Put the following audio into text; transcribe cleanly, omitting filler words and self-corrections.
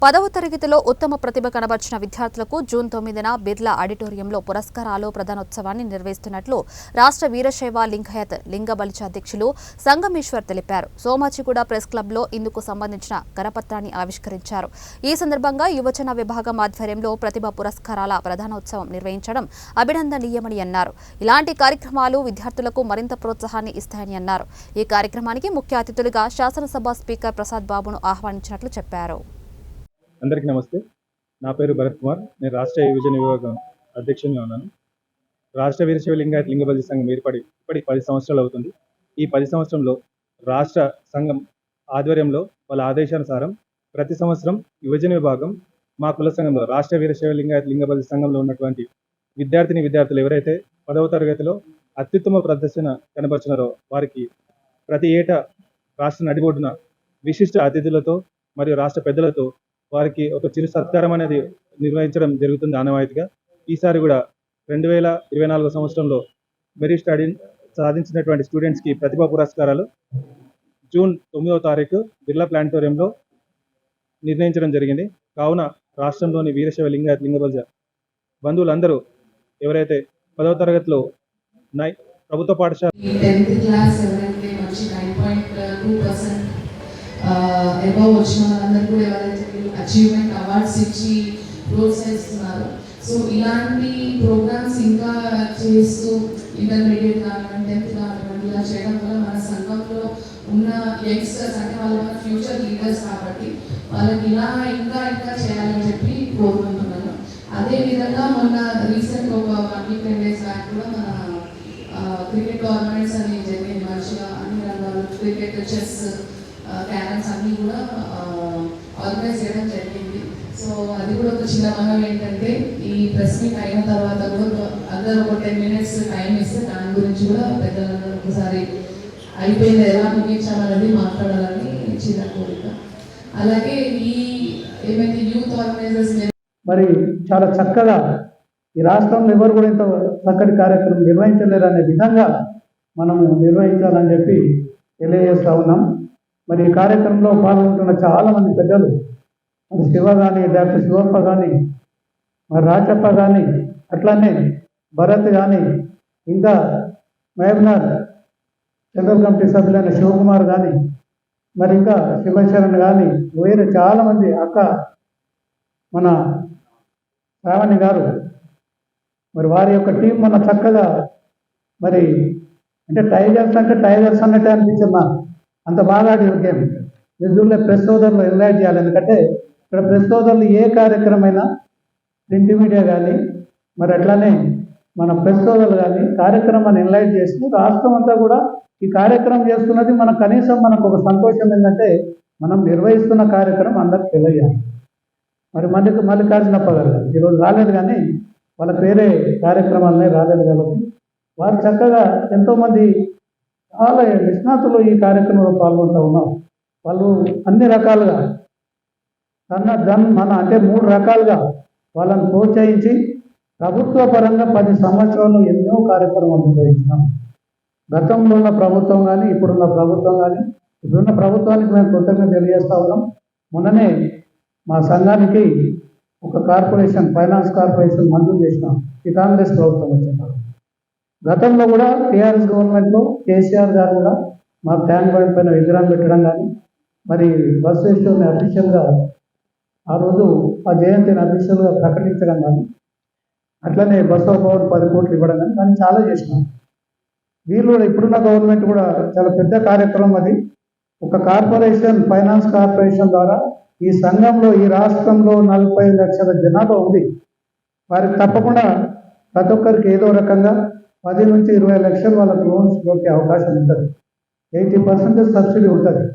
10వ తరగతిలో ఉత్తమ ప్రతిభ కనబర్చిన విద్యార్థులకు జూన్ 9న బిర్లా ఆడిటోరియంలో పురస్కారాలు ప్రదానోత్సవాన్ని నిర్వహిస్తున్నట్లు రాష్ట్ర వీరశైవ లింగాయత్ లింగబలిచ అధ్యక్షులు సంగమేశ్వర్ తెలిపారు. సోమాజిగూడ ప్రెస్ క్లబ్లో ఇందుకు సంబంధించిన కరపత్రాన్ని ఆవిష్కరించారు. ఈ సందర్భంగా యువజన విభాగం ఆధ్వర్యంలో ప్రతిభ పురస్కారాల ప్రధానోత్సవం నిర్వహించడం అభినందనీయమని అన్నారు. ఇలాంటి కార్యక్రమాలు విద్యార్థులకు మరింత ప్రోత్సాహాన్ని ఇస్తాయని అన్నారు. ఈ కార్యక్రమానికి ముఖ్య అతిథులుగా శాసనసభ స్పీకర్ ప్రసాద్ బాబును ఆహ్వానించినట్లు చెప్పారు. అందరికీ నమస్తే. నా పేరు భరత్ కుమార్. నేను రాష్ట్ర యువజన విభాగం అధ్యక్షునిగా ఉన్నాను. రాష్ట్ర వీరశైవ లింగాయత్ లింగబలిచ సంఘం ఏర్పడి ఇప్పటికి 10 సంవత్సరాలు అవుతుంది. ఈ 10 సంవత్సరంలో రాష్ట్ర సంఘం ఆధ్వర్యంలో వాళ్ళ ఆదేశానుసారం ప్రతి సంవత్సరం యువజన విభాగం మా కుల సంఘంలో రాష్ట్ర వీరశైవ లింగాయత్ లింగబలిచ సంఘంలో ఉన్నటువంటి విద్యార్థులు ఎవరైతే 10వ తరగతిలో అత్యుత్తమ ప్రదర్శన కనబర్చినారో వారికి ప్రతి ఏటా రాష్ట్ర నడిబొడ్డున విశిష్ట అతిథులతో మరియు రాష్ట్ర పెద్దలతో వారికి ఒక చిరు సత్కారం అనేది నిర్వహించడం జరుగుతుంది ఆనవాయితీగా. ఈసారి కూడా 2024 సంవత్సరంలో మెరిట్ స్టడీ సాధించినటువంటి స్టూడెంట్స్కి ప్రతిభా పురస్కారాలు జూన్ 9వ తారీఖు బిర్లా ప్లానిటోరియంలో నిర్ణయించడం జరిగింది. కావున రాష్ట్రంలోని వీరశైవ లింగాయత్ లింగబలిచ బంధువులందరూ ఎవరైతే 10వ తరగతిలో ప్రభుత్వ పాఠశాల అబౌవ్ వచ్చిన వాళ్ళందరూ కూడా ఎవరైతే అచీవ్మెంట్ అవార్డ్స్ ఇచ్చి ప్రోత్సహిస్తున్నారు. సో ఇలాంటి ప్రోగ్రామ్స్ ఇంకా చేస్తూ ఇంటర్మీడియట్ కానివ్వండి 10th కానివ్వండి ఇలా చేయడం వల్ల మన సంఘంలో ఉన్న యంగ్స్టర్స్ అంటే వాళ్ళు మన ఫ్యూచర్ లీడర్స్ కాబట్టి వాళ్ళకి ఇలా ఇంకా చేయాలని చెప్పి కోరుకుంటున్నాను. అదేవిధంగా మొన్న రీసెంట్ ఒక 1 week 10 days బ్యాక్ కూడా మన క్రికెట్ టోర్నమెంట్స్ అని జరిగింది. మంచిగా అన్ని రంగాలు క్రికెట్, చెస్, క్యారమ్స్ అన్నీ కూడా ఆర్గనైజ్ చేయడం జరిగింది. సో అది కూడా ఒక చిన్న మనం ఏంటంటే ఈ ప్రెస్ మీట్ అయిన తర్వాత కూడా అందరూ ఒక 10 minutes టైం ఇస్తే దాని గురించి కూడా పెద్దలందరూ ఒకసారి అయిపోయింది ఎలా ముగించాలనేది మాట్లాడాలని చిన్న కోరిక. అలాగే ఈ ఏమైతే యూత్ ఆర్గనైజర్స్ మరి చాలా చక్కగా ఈ రాష్ట్రంలో ఎవరు కూడా ఇంత చక్కటి కార్యక్రమం నిర్వహించలేరు అనే విధంగా మనము నిర్వహించాలని చెప్పి తెలియజేస్తూ ఉన్నాం. మరి ఈ కార్యక్రమంలో పాల్గొంటున్న చాలామంది పెద్దలు మరి శివ కానీ, డాక్టర్ శివప్ప కానీ, మరి రాచప్ప కానీ, అట్లానే భరత్ కానీ, ఇంకా మహబూబ్నగర్ సెంట్రల్ కమిటీ సభ్యులైన శివకుమార్ కానీ, మరి ఇంకా శివశరణ్ కానీ, వేరే చాలామంది అక్క మన శ్రావణి గారు మరి వారి యొక్క టీం మన చక్కగా మరి అంటే టైగర్స్ అన్నట్టే అనిపించింది నాకు. అంత బాగా ఆడిన గేమ్. నిజంగా ప్రెస్ సోదరులు ఇన్వైట్ చేయాలి. ఎందుకంటే ఇక్కడ ప్రెస్ సోదరులు ఏ కార్యక్రమమైనా ప్రింట్ మీడియా కానీ మరి అట్లానే మన ప్రెస్ సోదరులు కానీ కార్యక్రమాన్ని ఇన్వైట్ చేసి రాష్ట్రం అంతా కూడా ఈ కార్యక్రమం చేస్తున్నది మనకు కనీసం మనకు ఒక సంతోషం ఏంటంటే మనం నిర్వహిస్తున్న కార్యక్రమం అందరికి తెలియాలి. మరి మల్లికార్జునప్ప గారు ఈరోజు రాలేదు కానీ వాళ్ళకి వేరే కార్యక్రమాలనే రాలేదు కాబట్టి వారు చక్కగా ఎంతోమంది చాలా నిష్ణాతులు ఈ కార్యక్రమంలో పాల్గొంటూ ఉన్నారు. వాళ్ళు అన్ని రకాలుగా మన అంటే 3 రకాలుగా వాళ్ళని ప్రోత్సహించి ప్రభుత్వ పరంగా 10 సంవత్సరాలు ఎన్నో కార్యక్రమాలు నిర్వహించినాం. గతంలో ఉన్న ప్రభుత్వం కానీ ఇప్పుడున్న ప్రభుత్వం కానీ ఇప్పుడున్న ప్రభుత్వానికి మేము కృతజ్ఞత తెలియజేస్తూ ఉన్నాం. మొన్ననే మా సంఘానికి ఒక కార్పొరేషన్ ఫైనాన్స్ కార్పొరేషన్ మంజూరు చేసినాం. ఈ కాంగ్రెస్ ప్రభుత్వం వచ్చినారు. గతంలో కూడా టీఆర్ఎస్ గవర్నమెంట్లో కేసీఆర్ గారు కూడా మా ట్యాంక్ బండ్ పైన విగ్రహం పెట్టడం కానీ మరి బసవేశ్వరుని అఫీషియల్గా ఆ రోజు ఆ జయంతిని అఫీషియల్గా ప్రకటించడం కానీ అట్లనే బసవ భవన్ 10 కోట్లు ఇవ్వడం కానీ చాలా చేసినాం. వీళ్ళు కూడా ఇప్పుడున్న గవర్నమెంట్ కూడా చాలా పెద్ద కార్యక్రమం అది. ఒక కార్పొరేషన్ ఫైనాన్స్ కార్పొరేషన్ ద్వారా ఈ సంఘంలో ఈ రాష్ట్రంలో 45 లక్షల జనాభా ఉంది. వారికి తప్పకుండా ప్రతి ఒక్కరికి ఏదో రకంగా 10 నుంచి 20 లక్షలు వాళ్ళకి లోన్స్ దొరికే అవకాశం ఉంటుంది. 80% సబ్సిడీ ఉంటుంది.